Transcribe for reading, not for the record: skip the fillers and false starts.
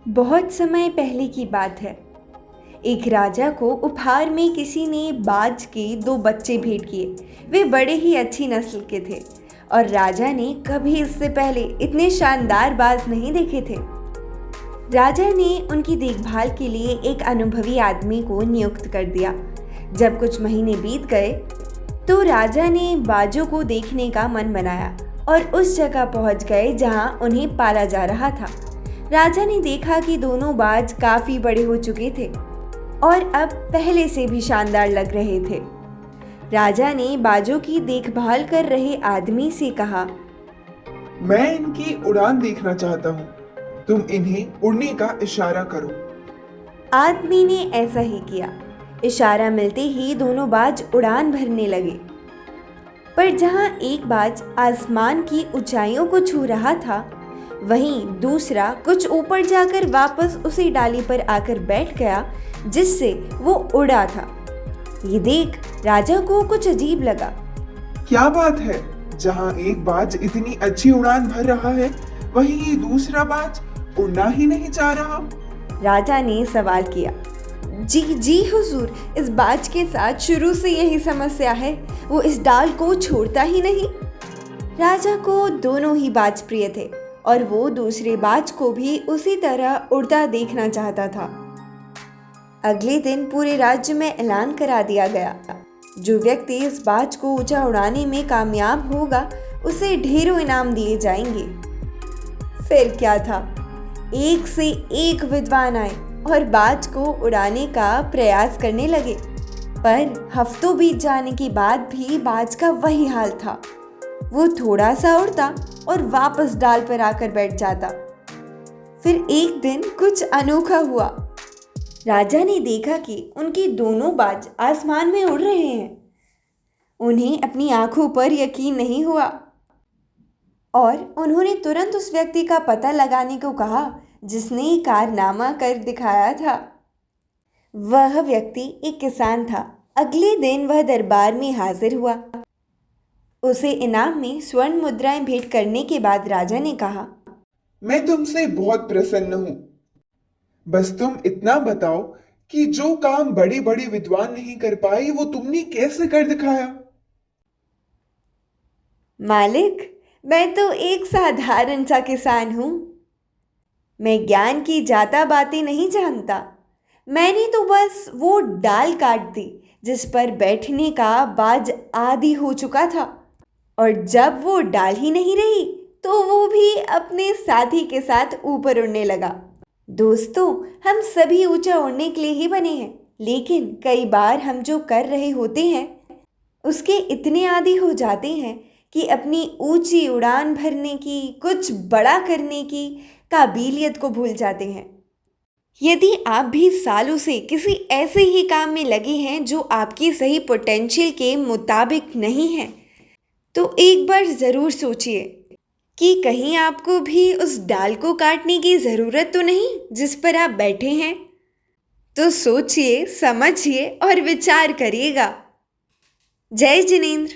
बहुत समय पहले की बात है। एक राजा को उपहार में किसी ने बाज के दो बच्चे भेंट किए। वे बड़े ही अच्छी नस्ल के थे और राजा ने कभी इससे पहले इतने शानदार बाज नहीं देखे थे। राजा ने उनकी देखभाल के लिए एक अनुभवी आदमी को नियुक्त कर दिया। जब कुछ महीने बीत गए तो राजा ने बाजों को देखने का मन बनाया और उस जगह पहुंच गए जहां उन्हें पाला जा रहा था। राजा ने देखा कि दोनों बाज काफी बड़े हो चुके थे और अब पहले से भी शानदार लग रहे थे। राजा ने बाजों की देखभाल कर रहे आदमी से कहा, मैं इनकी उड़ान देखना चाहता हूँ। तुम इन्हें उड़ने का इशारा करो। आदमी ने ऐसा ही किया। इशारा मिलते ही दोनों बाज उड़ान भरने लगे। पर जहां एक बाज आसमान की ऊंचाइयों को छू रहा था, वहीं दूसरा कुछ ऊपर जाकर वापस उसी डाली पर आकर बैठ गया जिससे वो उड़ा था। ये देख राजा को कुछ अजीब लगा। क्या बात है, जहाँ एक बाज इतनी अच्छी उड़ान भर रहा है, वहीं ये दूसरा बाज उड़ना ही नहीं चाह रहा। राजा ने सवाल किया। जी जी हुजूर, इस बाज के साथ शुरू से यही समस्या है, वो इस डाल को छोड़ता ही नहीं। राजा को दोनों ही बाज प्रिय थे और वो दूसरे बाज को भी उसी तरह उड़ता देखना चाहता था। अगले दिन पूरे राज्य में ऐलान करा दिया गया, जो व्यक्ति इस बाज को ऊंचा उड़ाने में कामयाब होगा उसे ढेरों इनाम दिए जाएंगे। फिर क्या था, एक से एक विद्वान आए और बाज को उड़ाने का प्रयास करने लगे, पर हफ्तों बीत जाने के बाद भी बाज का वही हाल था। वो थोड़ा सा उड़ता और वापस डाल पर आकर बैठ जाता। फिर एक दिन कुछ अनोखा हुआ। राजा ने देखा कि उनके दोनों बाज आसमान में उड़ रहे हैं। उन्हें अपनी आंखों पर यकीन नहीं हुआ और उन्होंने तुरंत उस व्यक्ति का पता लगाने को कहा जिसने कारनामा कर दिखाया था। वह व्यक्ति एक किसान था। अगले दिन वह दरबार में हाजिर हुआ। उसे इनाम में स्वर्ण मुद्राएं भेंट करने के बाद राजा ने कहा, मैं तुमसे बहुत प्रसन्न हूँ। बस तुम इतना बताओ कि जो काम बड़े बड़े विद्वान नहीं कर पाए, वो तुमने कैसे कर दिखाया? मालिक, मैं तो एक साधारण सा किसान हूँ। मैं ज्ञान की जाता बातें नहीं जानता। मैंने तो बस वो डाल काट दी जिस पर बैठने का बाज आदी हो चुका था, और जब वो डाल ही नहीं रही तो वो भी अपने साथी के साथ ऊपर उड़ने लगा। दोस्तों, हम सभी ऊंचा उड़ने के लिए ही बने हैं, लेकिन कई बार हम जो कर रहे होते हैं उसके इतने आदी हो जाते हैं कि अपनी ऊंची उड़ान भरने की, कुछ बड़ा करने की काबिलियत को भूल जाते हैं। यदि आप भी सालों से किसी ऐसे ही काम में लगे हैं जो आपकी सही पोटेंशियल के मुताबिक नहीं है, तो एक बार ज़रूर सोचिए कि कहीं आपको भी उस डाल को काटने की ज़रूरत तो नहीं जिस पर आप बैठे हैं। तो सोचिए, समझिए और विचार करिएगा। जय जिनेंद्र।